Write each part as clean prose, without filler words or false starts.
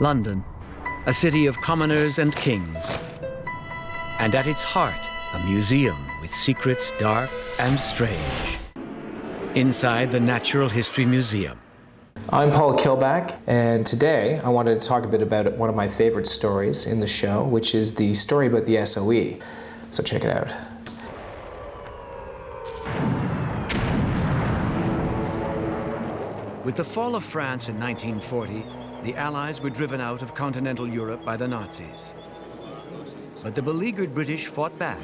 London, a city of commoners and kings. And at its heart, a museum with secrets dark and strange. Inside the Natural History Museum. I'm Paul Kilback, and today I wanted to talk a bit about one of my favorite stories in the show, which is the story about the SOE. So check it out. With the fall of France in 1940, the Allies were driven out of continental Europe by the Nazis. But the beleaguered British fought back,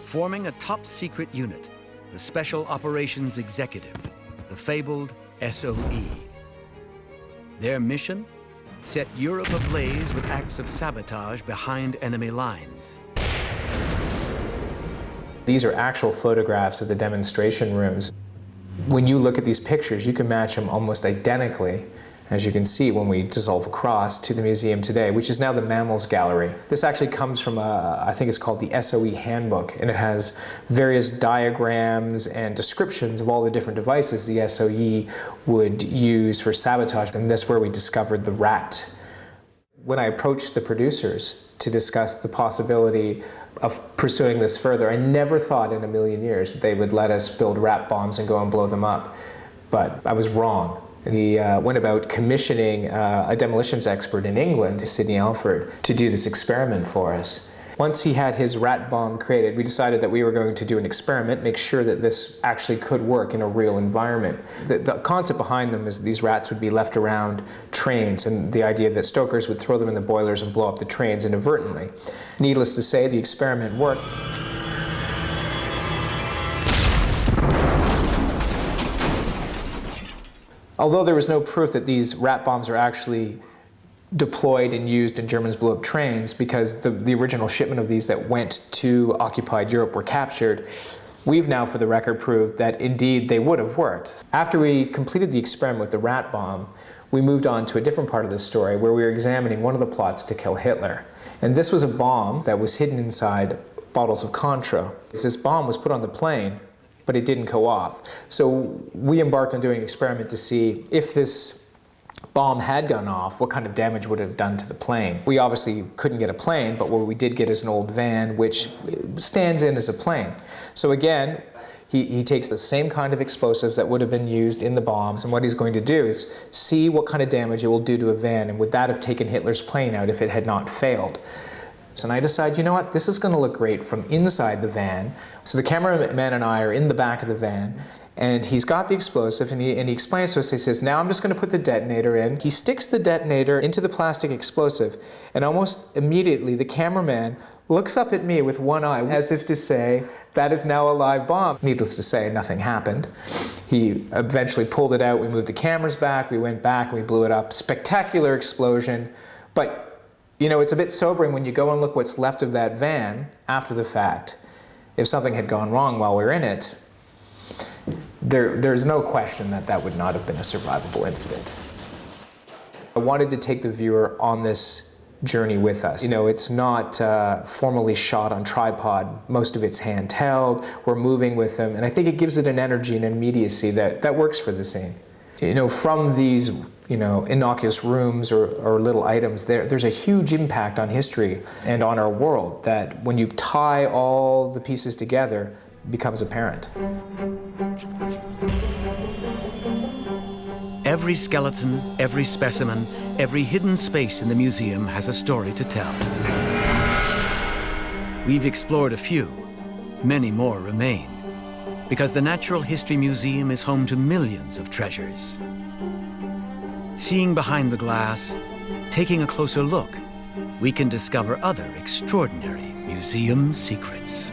forming a top-secret unit, the Special Operations Executive, the fabled SOE. Their mission? Set Europe ablaze with acts of sabotage behind enemy lines. These are actual photographs of the demonstration rooms. When you look at these pictures, you can match them almost identically, as you can see when we dissolve across, to the museum today, which is now the Mammals Gallery. This actually comes from I think it's called the SOE Handbook, and it has various diagrams and descriptions of all the different devices the SOE would use for sabotage, and that's where we discovered the rat. When I approached the producers to discuss the possibility of pursuing this further, I never thought in a million years that they would let us build rat bombs and go and blow them up. But I was wrong. We went about commissioning a demolitions expert in England, Sidney Alford, to do this experiment for us. Once he had his rat bomb created, we decided that we were going to do an experiment, make sure that this actually could work in a real environment. The concept behind them is these rats would be left around trains, and the idea that stokers would throw them in the boilers and blow up the trains inadvertently. Needless to say, the experiment worked. Although there was no proof that these rat bombs are actually deployed and used and Germans blew up trains, because the original shipment of these that went to occupied Europe were captured, we've now for the record proved that indeed they would have worked. After we completed the experiment with the rat bomb, we moved on to a different part of the story where we were examining one of the plots to kill Hitler. And this was a bomb that was hidden inside bottles of Contra. This bomb was put on the plane, but it didn't go off. So we embarked on doing an experiment to see if this bomb had gone off, what kind of damage would it have done to the plane. We obviously couldn't get a plane, but what we did get is an old van which stands in as a plane. So again, he takes the same kind of explosives that would have been used in the bombs, and what he's going to do is see what kind of damage it will do to a van, and would that have taken Hitler's plane out if it had not failed. And I decided, you know what, this is going to look great from inside the van. So the cameraman and I are in the back of the van, and he's got the explosive, and he explains to us, he says, now I'm just going to put the detonator in. He sticks the detonator into the plastic explosive, and almost immediately the cameraman looks up at me with one eye, as if to say, that is now a live bomb. Needless to say, nothing happened. He eventually pulled it out, we moved the cameras back, we went back, and we blew it up. Spectacular explosion, but you know, it's a bit sobering when you go and look what's left of that van after the fact. If something had gone wrong while we were in it, there's no question that that would not have been a survivable incident. I wanted to take the viewer on this journey with us. You know, it's not formally shot on tripod. Most of it's handheld. We're moving with them, and I think it gives it an energy and an immediacy that works for the scene. You know, from these innocuous rooms or little items, there's a huge impact on history and on our world that when you tie all the pieces together, becomes apparent. Every skeleton, every specimen, every hidden space in the museum has a story to tell. We've explored a few, many more remain, because the Natural History Museum is home to millions of treasures. Seeing behind the glass, taking a closer look, we can discover other extraordinary museum secrets.